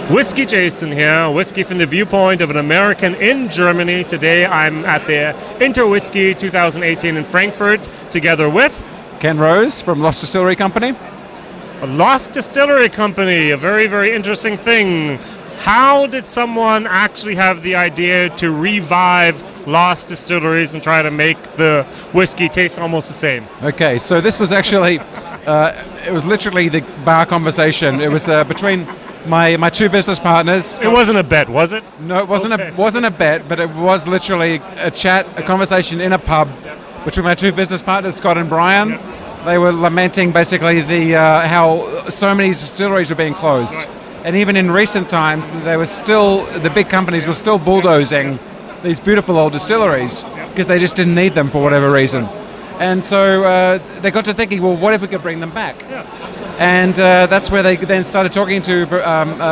WhiskyJason here, whiskey from the viewpoint of an American in Germany. Today I'm at the InterWhisky 2018 in Frankfurt, together with Ken Rose from Lost Distillery Company. Lost Distillery Company, a very, very interesting thing. How did someone actually have the idea to revive Lost Distilleries and try to make the whiskey taste almost the same? Okay, so this was actually, it was literally the bar conversation. It was between my two business partners. It wasn't a bet, was it? No, it wasn't. Okay. Wasn't a bet, but it was literally a chat, a conversation in a pub between my two business partners, Scott and Brian. Yep. They were lamenting basically the how so many distilleries were being closed, Right. and even in recent times, they were still the big companies were still bulldozing these beautiful old distilleries because they just didn't need them for whatever reason. And so they got to thinking, well, what if we could bring them back? Yeah. And that's where they then started talking to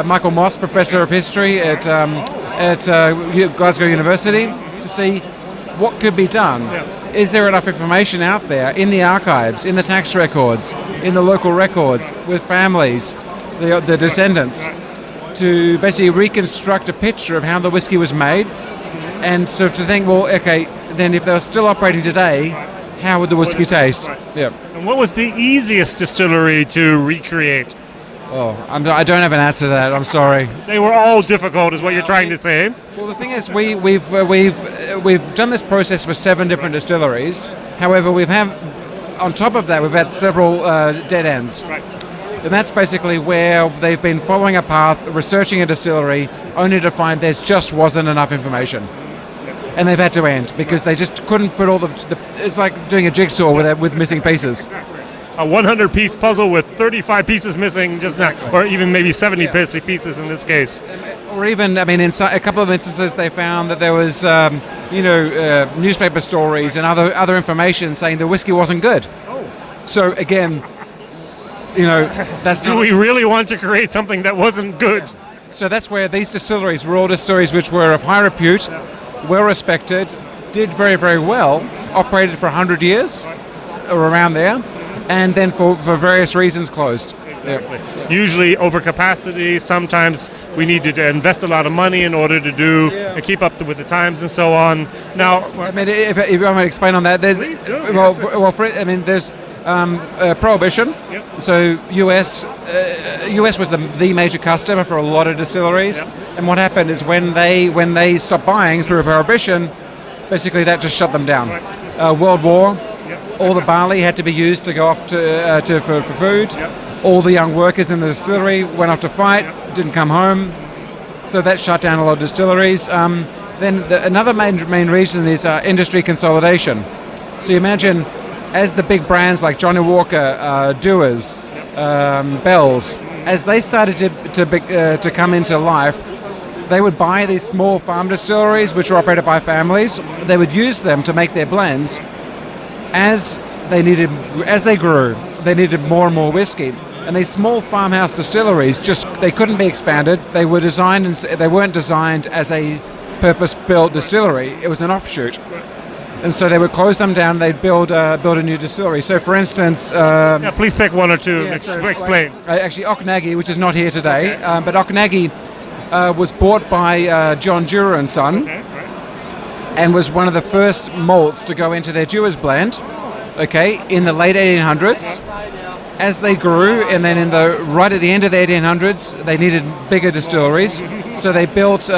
Michael Moss, Professor of History at Glasgow University, to see what could be done. Yeah. Is there enough information out there in the archives, in the tax records, in the local records, with families, the descendants, to basically reconstruct a picture of how the whiskey was made? And so to think, well, okay, then if they were still operating today, how would the whiskey taste? Right. Yeah. And what was the easiest distillery to recreate? Oh, I don't have an answer to that. I'm sorry. They were all difficult, is what you're trying to say. Well, the thing is, we've done this process for 7 different distilleries. However, on top of that, we've had several dead ends. Right. And that's basically where they've been following a path, researching a distillery, only to find there just wasn't enough information. And they've had to end because they just couldn't put all the it's like doing a jigsaw with missing pieces. A 100-piece puzzle with 35 pieces missing, just now, or even maybe 70 pieces in this case. Or even, I mean, in a couple of instances, they found that there was, newspaper stories and other information saying the whiskey wasn't good. Oh. So again, that's Do we really want to create something that wasn't good? So that's where these distilleries were all distilleries which were of high repute, well respected, did very, very well, operated for 100 years or around there, and then for various reasons closed. Exactly. Usually overcapacity. Sometimes we need to invest a lot of money in order to do and keep up with the times and so on. Now, I mean, if I want to explain on that, there's there's prohibition. Yep. So US was the major customer for a lot of distilleries, and what happened is when they stopped buying through prohibition, basically that just shut them down. Right. World War. All the barley had to be used to go off for food. Yep. All the young workers in the distillery went off to fight, didn't come home. So that shut down a lot of distilleries. Then another main reason is industry consolidation. So you imagine, as the big brands like Johnnie Walker, Dewar's, Bell's, as they started to come into life, they would buy these small farm distilleries which were operated by families. They would use them to make their blends. As they grew, they needed more and more whiskey, and these small farmhouse distilleries they couldn't be expanded. They were designed, and they weren't designed as a purpose-built distillery. It was an offshoot, and so they would close them down. They'd build a new distillery. So, for instance, please pick one or two. Explain. Actually, Okanagan, which is not here today, but Okanagan was bought by John Dewar and Son. Okay. And was one of the first malts to go into their Dewar's blend, in the late 1800s. As they grew, and then right at the end of the 1800s, they needed bigger distilleries, so they built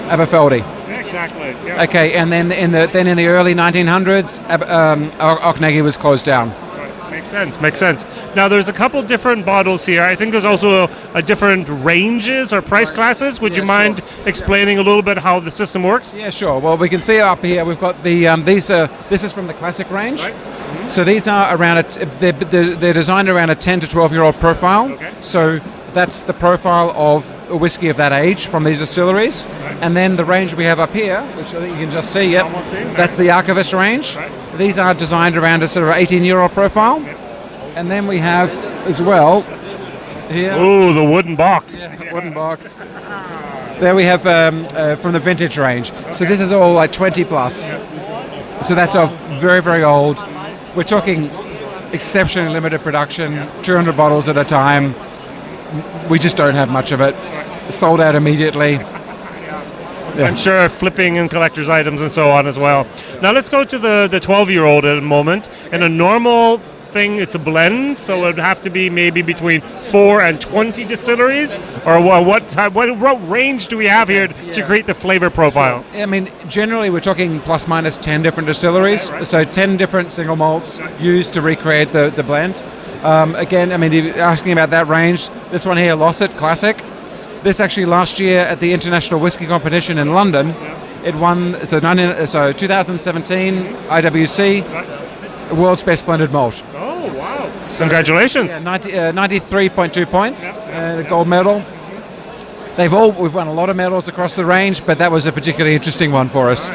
Aberfeldy. Exactly. Yeah. Okay, and then in the early 1900s, Okanagan was closed down. Makes sense. Now there's a couple different bottles here. I think there's also a different ranges or price classes. Would you mind explaining a little bit how the system works? Yeah, sure. Well, we can see up here we've got the this is from the classic range. Right. Mm-hmm. So these are around they're designed around a 10 to 12-year-old profile. Okay. So that's the profile of a whiskey of that age from these distilleries. Right. And then the range we have up here, which I think you can just see, that's the Archivist range. Right. These are designed around a sort of 18-year-old profile. Yep. And then we have as well here. Ooh, the wooden box. Wooden box. There we have from the vintage range. Okay. So this is all like 20 plus. So that's of very, very old. We're talking exceptionally limited production, 200 bottles at a time. we just don't have much of it. Sold out immediately. Yeah. I'm sure flipping and collector's items and so on as well. Now let's go to the 12-year-old at the moment. In a normal thing, it's a blend, so it would have to be maybe between 4 and 20 distilleries, or what range do we have here to create the flavor profile? So, I mean, generally we're talking plus minus 10 different distilleries, so 10 different single malts used to recreate the blend. Again, I mean, if you're asking about that range, this one here, Lost It Classic. This actually last year at the International Whisky Competition in London, it won, so 2017 IWC, World's Best Blended Malt. Oh, wow. So, congratulations. Yeah, 93.2 points, the gold medal. We've won a lot of medals across the range, but that was a particularly interesting one for us.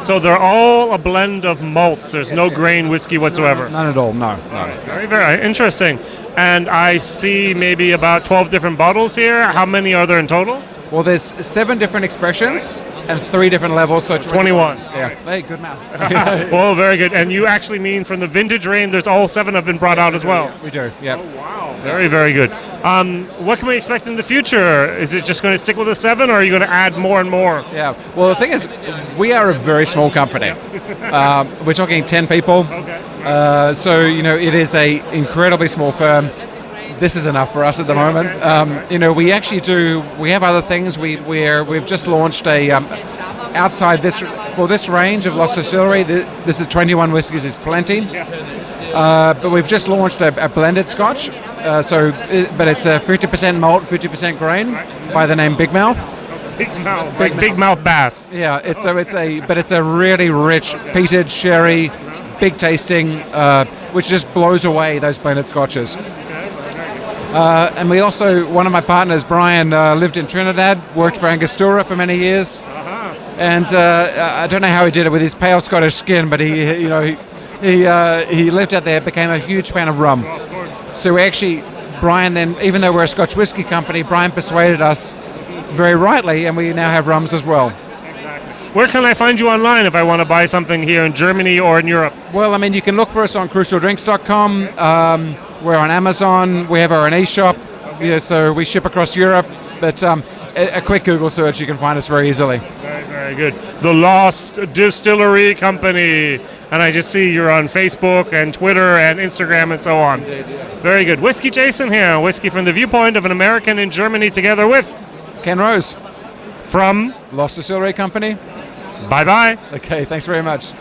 So they're all a blend of malts. There's no grain whiskey whatsoever. None at all, no. Very, very interesting. And I see maybe about 12 different bottles here. How many are there in total? Well, there's 7 different expressions and 3 different levels, so 21. Yeah. Hey, good math. Well, very good. And you actually mean from the vintage range, there's all 7 have been brought out as well? We do, yeah. Oh, wow. Very, very good. What can we expect in the future? Is it just going to stick with the 7, or are you going to add more and more? Yeah. Well, the thing is, we are a very small company. We're talking 10 people. Okay. So, it is a incredibly small firm. This is enough for us at the moment. We actually we have other things. We've just launched outside for this range of Lost Distillery, this is 21 whiskies is plenty. But we've just launched a blended scotch. But it's a 50% malt, 50% grain by the name Big Mouth. Big Mouth Bass. Yeah, it's a really rich peated sherry, big tasting, which just blows away those blended scotches. And we also, one of my partners, Brian, lived in Trinidad, worked for Angostura for many years, and I don't know how he did it with his pale Scottish skin, but he lived out there, became a huge fan of rum. So Brian then, even though we're a Scotch whisky company, Brian persuaded us very rightly, and we now have rums as well. Where can I find you online if I want to buy something here in Germany or in Europe? Well, I mean, you can look for us on crucialdrinks.com. We're on Amazon. We have our own e-shop. So we ship across Europe. But a quick Google search, you can find us very easily. Very, very good. The Lost Distillery Company. And I just see you're on Facebook and Twitter and Instagram and so on. Indeed, yeah. Very good. WhiskyJason here. Whiskey from the viewpoint of an American in Germany, together with Ken Rose from Lost Distillery Company. Bye-bye. Okay, thanks very much.